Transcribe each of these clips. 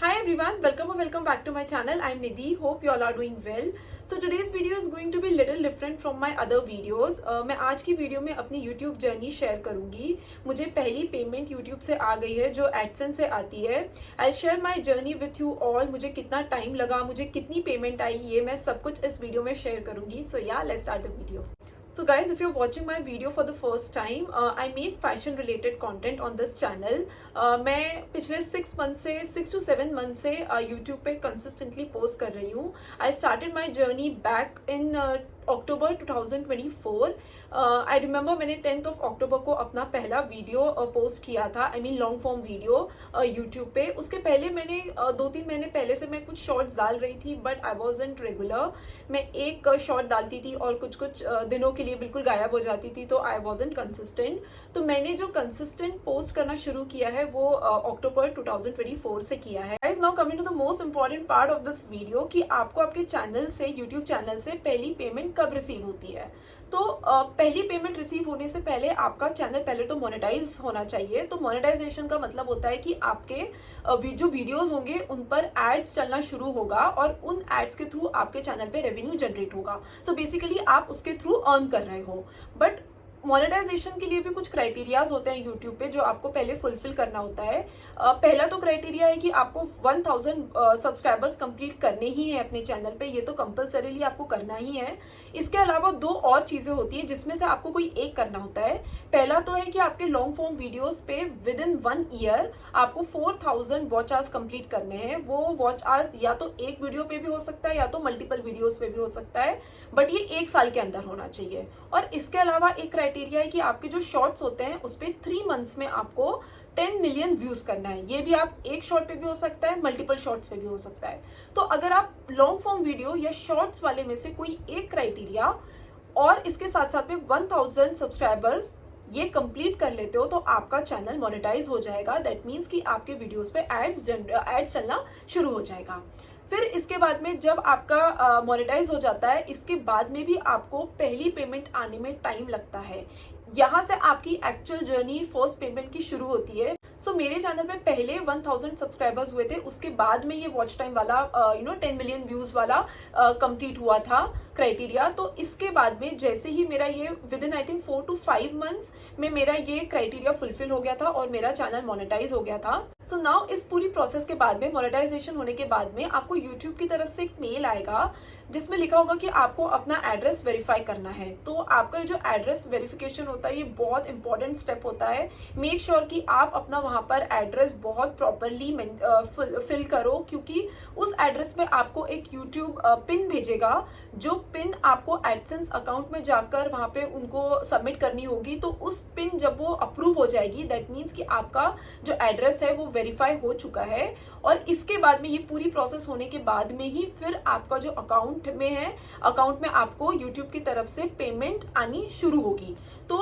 Hi everyone, welcome or welcome back to my channel. I'm Nidhi. Hope you all are doing well. So today's video is going to be little different from my other videos. मैं आज की video में अपनी YouTube journey share करूंगी. मुझे पहली payment YouTube से आ गई है जो AdSense से आती है. I'll share my journey with you all. मुझे कितना टाइम लगा, मुझे कितनी पेमेंट आई, ये मैं सब कुछ इस वीडियो में शेयर करूंगी. So yeah, let's start the video. So guys, if you're watching my video for the first time, I make fashion related content on this channel. मैं पिछले 6 to 7 मंथ से YouTube पे consistently post कर रही हूँ. I started my journey back in October 2024. I remember मैंने 10th of October को अपना पहला वीडियो पोस्ट किया था. I mean long form video YouTube पे. उसके पहले मैंने 2-3 महीने पहले से मैं कुछ शॉर्ट्स डाल रही थी, बट आई वॉजंट रेगुलर. मैं एक शॉर्ट डालती थी और कुछ दिनों के लिए बिल्कुल गायब हो जाती थी, तो आई वॉजंट कंसिस्टेंट. तो मैंने जो कंसिस्टेंट पोस्ट करना शुरू किया है वो अक्टूबर 2024 से किया है. Guys, now coming to the most important part of this video कि आपको आपके चैनल से, यूट्यूब चैनल से पहली पेमेंट कब रिसीव होती है. तो पहली पेमेंट रिसीव होने से पहले आपका चैनल पहले तो मोनेटाइज होना चाहिए. तो मोनेटाइजेशन का मतलब होता है कि आपके जो वीडियोस होंगे उन पर एड्स चलना शुरू होगा और उन एड्स के थ्रू आपके चैनल पे रेवेन्यू जनरेट होगा. सो बेसिकली आप उसके थ्रू अर्न कर रहे हो. बट मोनेटाइजेशन के लिए भी कुछ क्राइटेरियाज होते हैं यूट्यूब पे जो आपको पहले फुलफिल करना होता है. पहला तो क्राइटेरिया है कि आपको 1000 सब्सक्राइबर्स कंप्लीट करने ही है अपने चैनल पे. ये तो कंपलसरीली आपको करना ही है. इसके अलावा 2 और चीजें होती है जिसमें से आपको कोई एक करना होता है. पहला तो है कि आपके लॉन्ग फॉर्म वीडियोस पे विद इन 1 ईयर आपको 4000 वॉच आवर्स कंप्लीट करने हैं. वो वॉच आवर्स या तो एक वीडियो पे भी हो सकता है या तो मल्टीपल वीडियोस पे भी हो सकता है, बट ये 1 साल के अंदर होना चाहिए. और इसके अलावा एक क्राइटेरिया है कि आपके जो शॉर्ट्स होते हैं उस पे 3 मंथ्स में आपको 10 मिलियन व्यूज करना है. ये भी आप एक शॉर्ट पे भी हो सकता है, मल्टीपल शॉर्ट्स पे भी हो सकता है. तो अगर आप लॉन्ग फॉर्म वीडियो या शॉर्ट्स वाले में से कोई एक क्राइटेरिया और इसके साथ साथ में 1000 सब्सक्राइबर्स ये कंप्लीट कर लेते हो तो आपका चैनल मोनेटाइज हो जाएगा. दैट मीन्स कि आपके वीडियोस पे एड्स चलना शुरू हो जाएगा. फिर इसके बाद में जब आपका मोनेटाइज हो जाता है, इसके बाद में भी आपको पहली पेमेंट आने में टाइम लगता है. यहाँ से आपकी एक्चुअल जर्नी फर्स्ट पेमेंट की शुरू होती है. सो मेरे चैनल में पहले 1000 सब्सक्राइबर्स हुए थे, उसके बाद में ये वॉच टाइम वाला 10 मिलियन व्यूज वाला कंप्लीट हुआ था क्राइटेरिया. तो इसके बाद में जैसे ही मेरा ये with in I think 4 to 5 months में मेरा ये क्राइटेरिया फुलफिल हो गया था और मेरा चैनल मोनेटाइज हो गया था. सो नाउ इस पूरी प्रोसेस के बाद में, मोनेटाइजेशन होने के बाद में आपको यूट्यूब की तरफ से एक मेल आएगा जिसमें लिखा होगा कि आपको अपना एड्रेस वेरीफाई करना है. तो आपका जो एड्रेस वेरिफिकेशन होता है ये बहुत इंपॉर्टेंट स्टेप होता है. मेक श्योर कि आप अपना वहां पर एड्रेस बहुत प्रॉपरली फिल करो, क्योंकि उस एड्रेस में आपको एक यूट्यूब पिन भेजेगा. जो पिन आपको एडसेंस अकाउंट में जाकर वहां पे उनको सबमिट करनी होगी. तो उस पिन जब वो अप्रूव हो जाएगी, दैट मीन्स कि आपका जो एड्रेस है वो वेरीफाई हो चुका है. और इसके बाद में ये पूरी प्रोसेस होने के बाद में ही फिर आपका जो अकाउंट में है, अकाउंट में आपको यूट्यूब की तरफ से पेमेंट आनी शुरू होगी. तो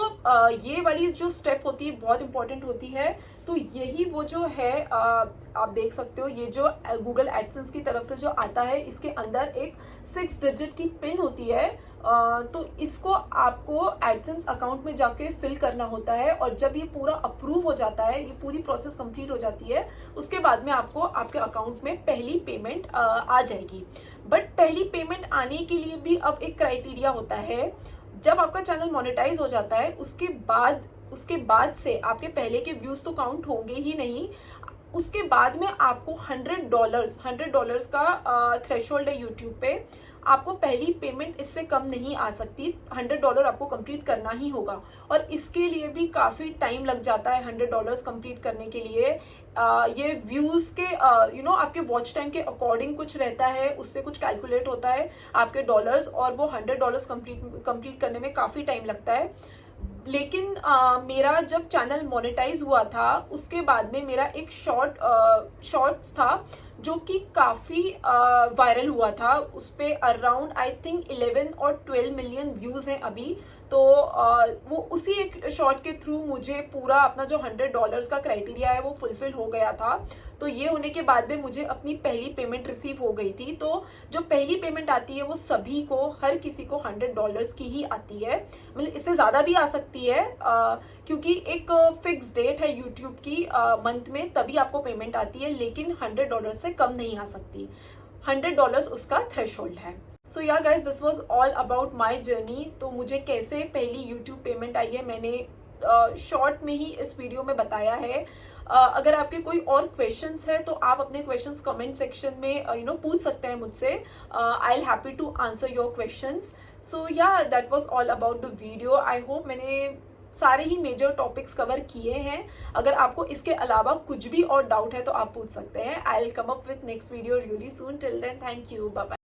ये वाली जो स्टेप होती है बहुत इंपॉर्टेंट होती है. तो यही वो जो है आप देख सकते हो, ये जो गूगल एडसेंस की तरफ से जो आता है इसके अंदर एक 6 डिजिट की पिन होती है. तो इसको आपको एडसेंस अकाउंट में जाके फिल करना होता है. और जब ये पूरा अप्रूव हो जाता है, ये पूरी प्रोसेस कंप्लीट हो जाती है, उसके बाद में आपको आपके अकाउंट में पहली पेमेंट आ जाएगी. बट पहली पेमेंट आने के लिए भी अब एक क्राइटेरिया होता है. जब आपका चैनल मोनेटाइज हो जाता है उसके बाद से आपके पहले के व्यूज तो काउंट होंगे ही नहीं. उसके बाद में आपको $100 का थ्रेशोल्ड है यूट्यूब पे. आपको पहली पेमेंट इससे कम नहीं आ सकती. $100 आपको कंप्लीट करना ही होगा. और इसके लिए भी काफी टाइम लग जाता है $100 कंप्लीट करने के लिए. ये व्यूज के आपके वॉच टाइम के अकॉर्डिंग कुछ रहता है, उससे कुछ कैलकुलेट होता है आपके डॉलर्स, और वो $100 कंप्लीट करने में काफी टाइम लगता है. लेकिन मेरा जब चैनल मोनेटाइज हुआ था उसके बाद में मेरा एक शॉर्ट्स था जो कि काफी वायरल हुआ था. उस पे अराउंड आई थिंक 11 और 12 मिलियन व्यूज हैं अभी. तो वो उसी एक शॉर्ट के थ्रू मुझे पूरा अपना जो $100 का क्राइटेरिया है वो फुलफिल हो गया था. तो ये होने के बाद में मुझे अपनी पहली पेमेंट रिसीव हो गई थी। तो जो पहली पेमेंट आती है वो सभी को, हर किसी को $100 की ही आती है। मतलब इससे ज्यादा भी आ सकती है क्योंकि एक फिक्स डेट है यूट्यूब की मंथ में, तभी आपको पेमेंट आती है, लेकिन $100 से कम नहीं आ सकती। $100 उसका थ्रेशोल्ड है। सो yeah guys, this was all about my journey. तो मुझे कैसे पहली यूट्यूब पेमेंट आई है मैंने शॉर्ट में ही इस वीडियो में बताया है। अगर आपके कोई और क्वेश्चंस है तो आप अपने क्वेश्चंस कमेंट सेक्शन में पूछ सकते हैं मुझसे। I'll happy to answer your questions. So yeah that was all about the video. I hope मैंने सारे ही मेजर टॉपिक्स कवर किए हैं। अगर आपको इसके अलावा कुछ भी और डाउट है तो आप पूछ सकते हैं। I will come up with next video really soon. Till then, thank you, bye bye.